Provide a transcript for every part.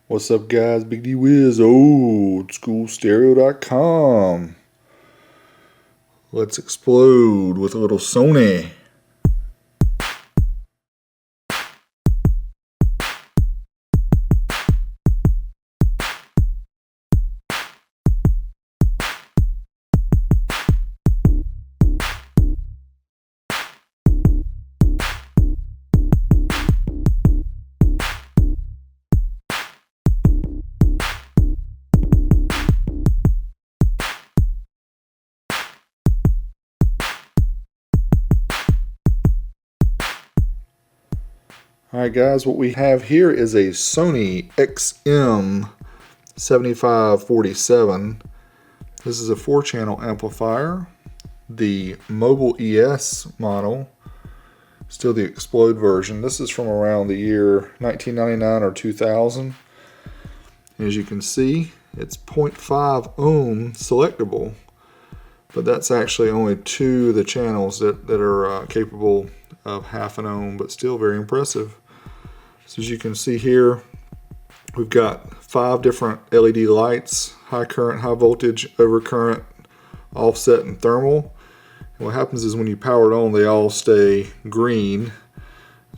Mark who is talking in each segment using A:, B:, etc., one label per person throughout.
A: What's up, guys? Big D Wiz, oldschoolstereo.com. Let's explode with a little Sony. Alright guys, what we have here is a Sony XM-7547. This is a 4-channel amplifier. The Mobile ES model, still the Xplod version. This is from around the year 1999 or 2000. As you can see, it's 0.5 ohm selectable, but that's actually only 2 of the channels that are capable of half an ohm, but still very impressive. So as you can see here, we've got 5 different LED lights: high current, high voltage, overcurrent, offset, and thermal. And what happens is when you power it on, they all stay green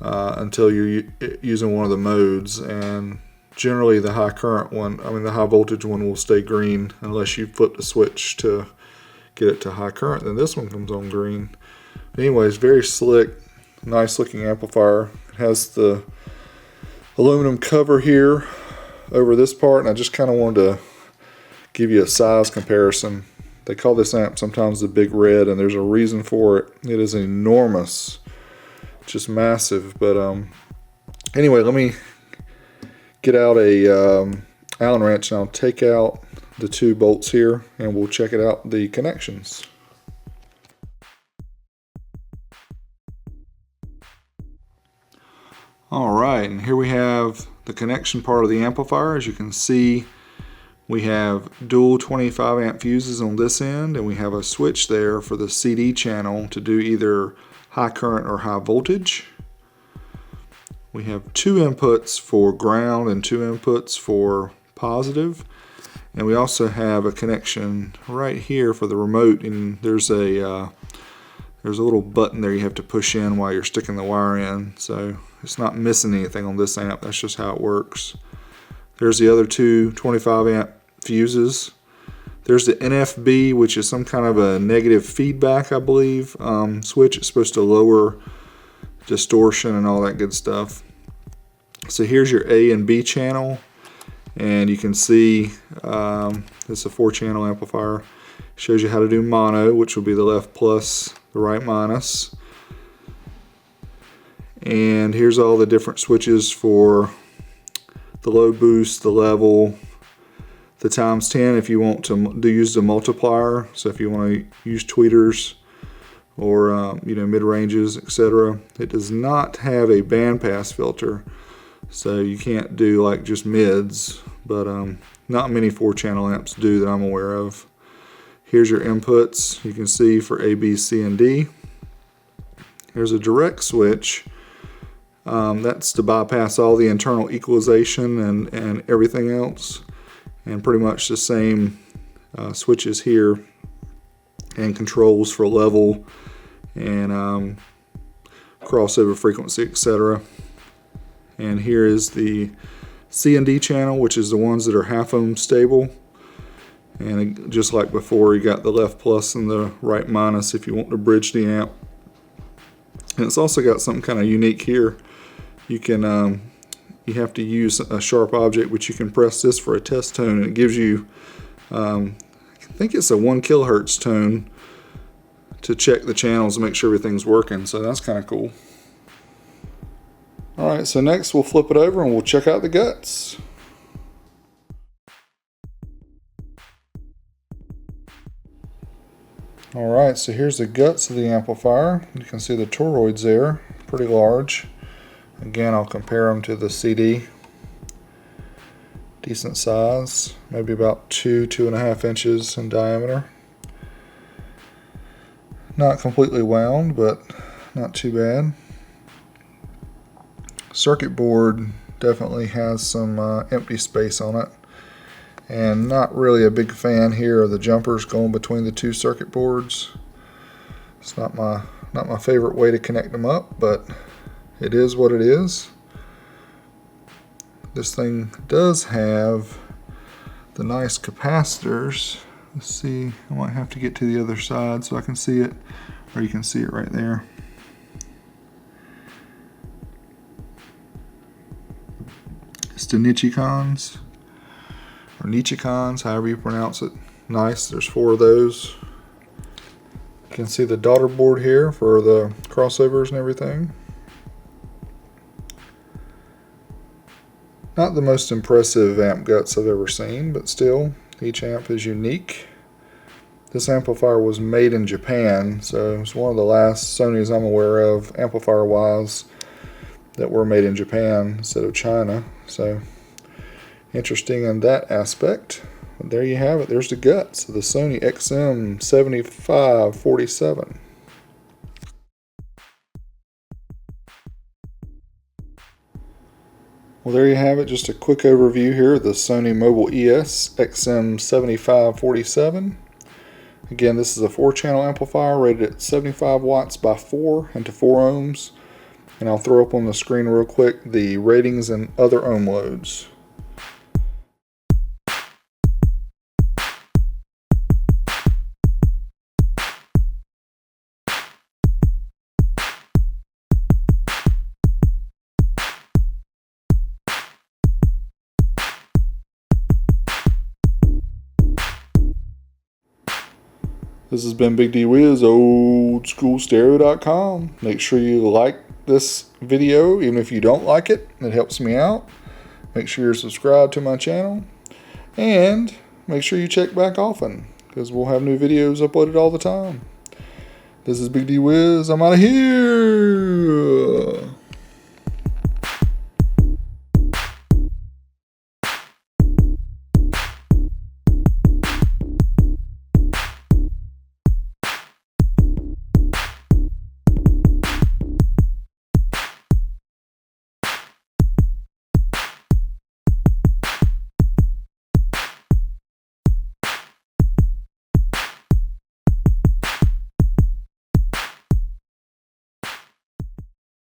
A: until you're using one of the modes. And generally the high current one, the high voltage one, will stay green unless you flip the switch to get it to high current. Then this one comes on green. But anyways, very slick, nice looking amplifier. It has the aluminum cover here over this part, and I just kind of wanted to give you a size comparison. They call this amp sometimes the Big Red, and there's a reason for it. It is enormous, just massive. But anyway, let me get out a Allen wrench, and I'll take out the 2 bolts here, and we'll check it out, the connections. Alright, and here we have the connection part of the amplifier. As you can see, we have dual 25 amp fuses on this end, and we have a switch there for the CD channel to do either high current or high voltage. We have 2 inputs for ground and 2 inputs for positive. And we also have a connection right here for the remote, and there's a little button there you have to push in while you're sticking the wire in. So it's not missing anything on this amp. That's just how it works. There's the other 2 25 amp fuses. There's the NFB, which is some kind of a negative feedback, I believe, switch. It's supposed to lower distortion and all that good stuff. So here's your A and B channel, and you can see it's a 4-channel amplifier. It shows you how to do mono, which will be the left plus, the right minus. And here's all the different switches for the low boost, the level, the times 10 if you want to use the multiplier. So if you want to use tweeters or mid ranges, etc. It does not have a bandpass filter, so you can't do like just mids. But not many 4-channel amps do that I'm aware of. Here's your inputs. You can see for A, B, C, and D. Here's a direct switch. That's to bypass all the internal equalization and everything else. And pretty much the same switches here, and controls for level and crossover frequency, etc. And here is the C and D channel, which is the ones that are half ohm stable. And just like before, you got the left plus and the right minus if you want to bridge the amp. And it's also got something kind of unique here. You can you have to use a sharp object, which you can press this for a test tone, and it gives you I think it's a 1 kilohertz tone to check the channels and make sure everything's working. So that's kind of cool. Alright, so next we'll flip it over and we'll check out the guts. Alright, so here's the guts of the amplifier. You can see the toroids there, pretty large. Again, I'll compare them to the CD. Decent size, maybe about 2.5 inches in diameter. Not completely wound, but not too bad. Circuit board definitely has some empty space on it. And not really a big fan here of the jumpers going between the two circuit boards. It's not my favorite way to connect them up, but it is what it is. This thing does have the nice capacitors. Let's see, I might have to get to the other side so I can see it, or you can see it right there. It's the Nichicons, or Nichicons, however you pronounce it. Nice, there's 4 of those. You can see the daughter board here for the crossovers and everything. Not the most impressive amp guts I've ever seen, but still, each amp is unique. This amplifier was made in Japan, so it's one of the last Sonys I'm aware of, amplifier-wise, that were made in Japan instead of China. So, interesting in that aspect. But there you have it. There's the guts of the Sony XM-7547. Well, there you have it. Just a quick overview here of the Sony Mobile ES XM-7547. Again, this is a 4-channel amplifier rated at 75 watts by 4 into 4 ohms. And I'll throw up on the screen real quick the ratings and other ohm loads. This has been Big D Wiz, oldschoolstereo.com. Make sure you like this video, even if you don't like it. It helps me out. Make sure you're subscribed to my channel. And make sure you check back often, because we'll have new videos uploaded all the time. This is Big D Wiz. I'm out of here.